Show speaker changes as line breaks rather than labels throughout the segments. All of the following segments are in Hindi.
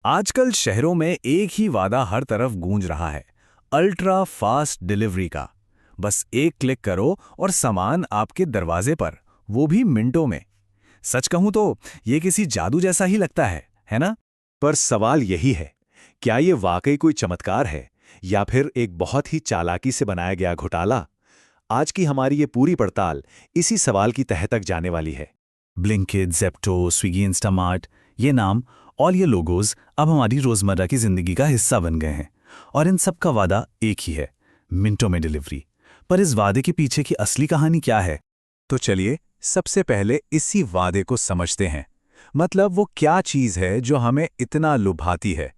आजकल शहरों में एक ही वादा हर तरफ गूंज रहा है, अल्ट्रा फास्ट डिलीवरी का। बस एक क्लिक करो और सामान आपके दरवाजे पर, वो भी मिनटों में। सच कहूं तो ये किसी जादू जैसा ही लगता है ना?
पर सवाल यही है, क्या ये वाकई कोई चमत्कार है या फिर एक बहुत ही चालाकी से बनाया गया घोटाला? आज की हमारी ये पूरी पड़ताल इसी सवाल की तह तक जाने वाली है।
ब्लिंकिट, ज़ेप्टो, स्विगी, इंस्टामार्ट, ये नाम और ये लोगोज अब हमारी रोज़मर्रा की ज़िंदगी का हिस्सा बन गए हैं। और इन सब का वादा एक ही है, मिनटों में डिलीवरी। पर इस वादे के पीछे की असली कहानी क्या है?
तो चलिए सबसे पहले इसी वादे को समझते हैं। मतलब वो क्या चीज़ है जो हमें इतना लुभाती है।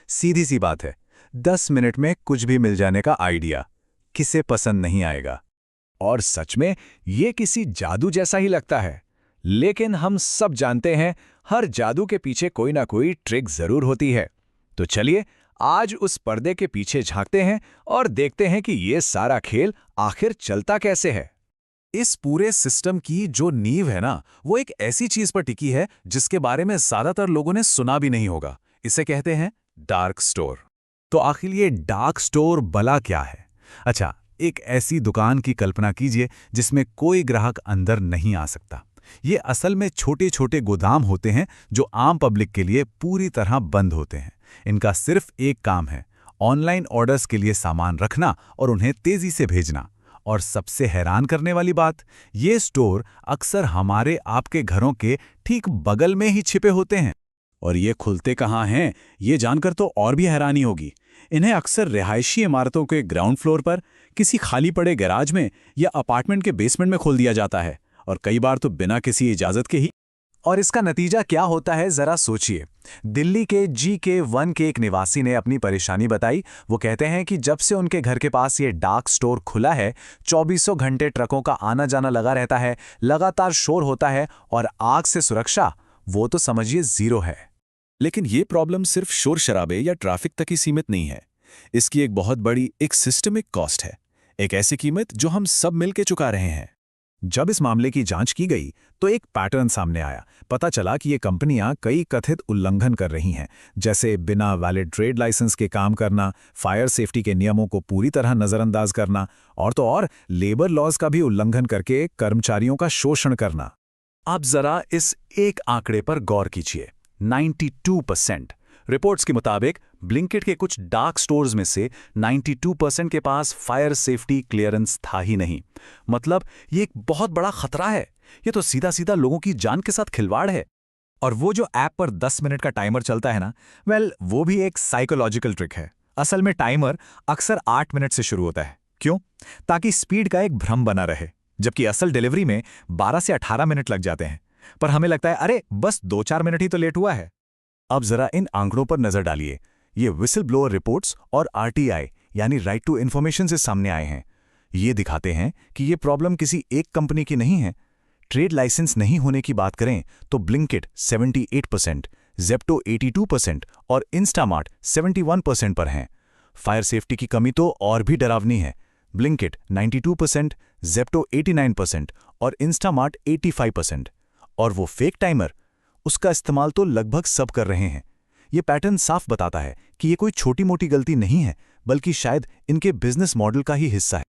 सीधी सी बात है, 10 मिनट में कुछ भी मिल जाने का आइडिया किसे पसंद नहीं आएगा।
और सच में ये किसी जादू जैसा ही लगता है। लेकिन हम सब जानते हैं, हर जादू के पीछे कोई ना कोई ट्रिक जरूर होती है। तो चलिए आज उस पर्दे के पीछे झांकते हैं और देखते हैं कि ये सारा खेल आखिर चलता कैसे है।
इस पूरे सिस्टम की जो नींव है ना, वो एक ऐसी चीज पर टिकी है जिसके बारे में ज्यादातर लोगों ने सुना भी नहीं होगा। इसे कहते हैं डार्क स्टोर।
तो आखिर ये डार्क स्टोर भला क्या है? अच्छा, एक ऐसी दुकान की कल्पना कीजिए जिसमें कोई ग्राहक अंदर नहीं आ सकता। ये असल में छोटे छोटे गोदाम होते हैं जो आम पब्लिक के लिए पूरी तरह बंद होते हैं। इनका सिर्फ एक काम है, ऑनलाइन ऑर्डर्स के लिए सामान रखना और उन्हें तेजी से भेजना। और सबसे हैरान करने वाली बात, ये स्टोर अक्सर हमारे आपके घरों के ठीक बगल में ही छिपे होते हैं।
और ये खुलते कहाँ हैं, ये जानकर तो और भी हैरानी होगी। इन्हें अक्सर रिहायशी इमारतों के ग्राउंड फ्लोर पर, किसी खाली पड़े गैराज में या अपार्टमेंट के बेसमेंट में खोल दिया जाता है, और कई बार तो बिना किसी इजाज़त के ही। और इसका नतीजा क्या होता है, जरा सोचिए। दिल्ली के GK1 के एक निवासी ने अपनी परेशानी बताई। वो कहते हैं कि जब से उनके घर के पास ये डार्क स्टोर खुला है, 24 घंटे ट्रकों का आना जाना लगा रहता है, लगातार शोर होता है, और आग से सुरक्षा वो तो समझिए जीरो है।
लेकिन ये प्रॉब्लम सिर्फ शोर शराबे या ट्रैफिक तक ही सीमित नहीं है। इसकी एक बहुत बड़ी सिस्टमिक कॉस्ट है, एक ऐसी कीमत जो हम सब मिलकर चुका रहे हैं। जब इस मामले की जांच की गई तो एक पैटर्न सामने आया। पता चला कि ये कंपनियां कई कथित उल्लंघन कर रही हैं, जैसे बिना वैलिड ट्रेड लाइसेंस के काम करना, फायर सेफ्टी के नियमों को पूरी तरह नज़रअंदाज करना, और तो और लेबर लॉज का भी उल्लंघन करके कर्मचारियों का शोषण करना।
आप जरा इस एक आंकड़े पर गौर कीजिए, 92%। रिपोर्ट्स के मुताबिक ब्लिंकिट के कुछ डार्क स्टोर्स में से 92% के पास फायर सेफ्टी क्लियरेंस था ही नहीं। मतलब ये एक बहुत बड़ा खतरा है। ये तो सीधा सीधा लोगों की जान के साथ खिलवाड़ है।
और वो जो ऐप पर 10 मिनट का टाइमर चलता है ना, वो भी एक साइकोलॉजिकल ट्रिक है। असल में टाइमर अक्सर 8 मिनट से शुरू होता है। क्यों? ताकि स्पीड का एक भ्रम बना रहे, जबकि असल डिलीवरी में 12 से 18 मिनट लग जाते हैं। पर हमें लगता है अरे बस 2-4 मिनट ही तो लेट हुआ है।
अब जरा इन आंकड़ों पर नजर डालिए। ये विसल ब्लोअर रिपोर्ट्स और RTI यानी राइट टू इन्फॉर्मेशन से सामने आए हैं। ये दिखाते हैं कि ये प्रॉब्लम किसी एक कंपनी की नहीं है। ट्रेड लाइसेंस नहीं होने की बात करें तो ब्लिंकिट 78%, ज़ेप्टो 82% और इंस्टामार्ट 71% पर हैं। फायर सेफ्टी की कमी तो और भी डरावनी है। ब्लिंकिट 92%, ज़ेप्टो 89% और इंस्टामार्ट 85%। और वो फेक टाइमर, उसका इस्तेमाल तो लगभग सब कर रहे हैं। ये पैटर्न साफ बताता है कि ये कोई छोटी मोटी गलती नहीं है, बल्कि शायद इनके बिजनेस मॉडल का ही हिस्सा है।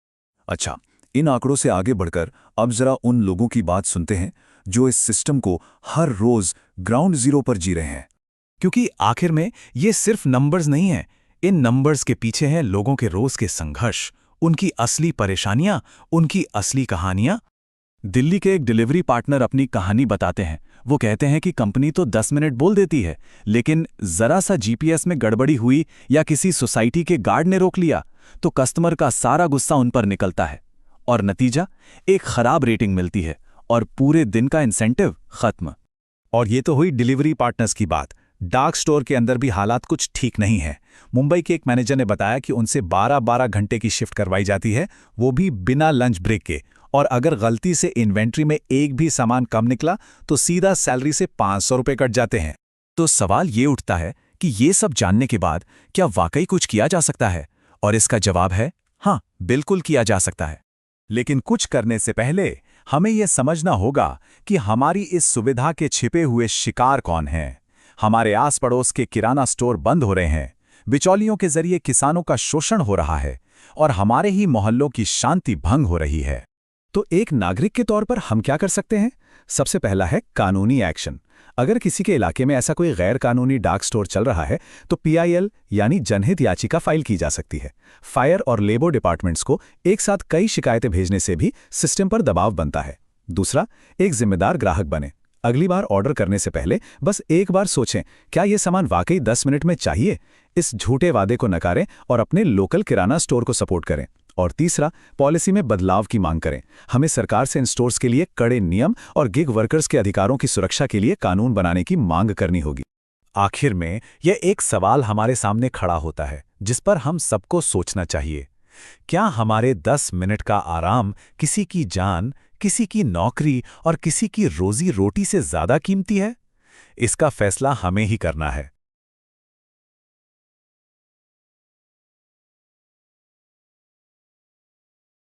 अच्छा, इन आंकड़ों से आगे बढ़कर अब जरा उन लोगों की बात सुनते हैं जो इस सिस्टम को हर रोज ग्राउंड जीरो पर जी रहे हैं।
क्योंकि आखिर में ये सिर्फ नंबर्स नहीं हैं, इन नंबर्स के पीछे हैं लोगों के रोज के संघर्ष, उनकी असली परेशानियां, उनकी असली कहानियां। दिल्ली के एक डिलीवरी पार्टनर अपनी कहानी बताते हैं। वो कहते हैं कि कंपनी तो 10 मिनट बोल देती है, लेकिन जरा सा GPS में गड़बड़ी हुई या किसी सोसाइटी के गार्ड ने रोक लिया तो कस्टमर का सारा गुस्सा उन पर निकलता है, और नतीजा एक खराब रेटिंग मिलती है और पूरे दिन का इंसेंटिव खत्म।
और ये तो हुई डिलीवरी पार्टनर्स की बात। डार्क स्टोर के अंदर भी हालात कुछ ठीक नहीं है। मुंबई के एक मैनेजर ने बताया कि उनसे 12-12 घंटे की शिफ्ट करवाई जाती है, वो भी बिना लंच ब्रेक के। और अगर गलती से इन्वेंट्री में एक भी सामान कम निकला तो सीधा सैलरी से 500 रुपये कट जाते हैं।
तो सवाल ये उठता है कि ये सब जानने के बाद क्या वाकई कुछ किया जा सकता है? और इसका जवाब है हाँ, बिल्कुल किया जा सकता है।
लेकिन कुछ करने से पहले हमें यह समझना होगा कि हमारी इस सुविधा के छिपे हुए शिकार कौन हैं। हमारे आस पड़ोस के किराना स्टोर बंद हो रहे हैं, बिचौलियों के जरिए किसानों का शोषण हो रहा है और हमारे ही मोहल्लों की शांति भंग हो रही है।
तो एक नागरिक के तौर पर हम क्या कर सकते हैं? सबसे पहला है कानूनी एक्शन। अगर किसी के इलाके में ऐसा कोई गैर कानूनी डार्क स्टोर चल रहा है तो PIL यानी जनहित याचिका फाइल की जा सकती है। फायर और लेबर डिपार्टमेंट्स को एक साथ कई शिकायतें भेजने से भी सिस्टम पर दबाव बनता है। दूसरा, एक जिम्मेदार ग्राहक बने। अगली बार ऑर्डर करने से पहले बस एक बार सोचें, क्या यह सामान वाकई 10 मिनट में चाहिए? इस झूठे वादे को नकारें और अपने लोकल किराना स्टोर को सपोर्ट करें। और तीसरा, पॉलिसी में बदलाव की मांग करें। हमें सरकार से इन स्टोर्स के लिए कड़े नियम और गिग वर्कर्स के अधिकारों की सुरक्षा के लिए कानून बनाने की मांग करनी होगी।
आखिर में यह एक सवाल हमारे सामने खड़ा होता है जिस पर हम सबको सोचना चाहिए। क्या हमारे 10 मिनट का आराम किसी की जान, किसी की नौकरी और किसी की रोजी रोटी से ज्यादा कीमती है? इसका फैसला हमें ही करना है।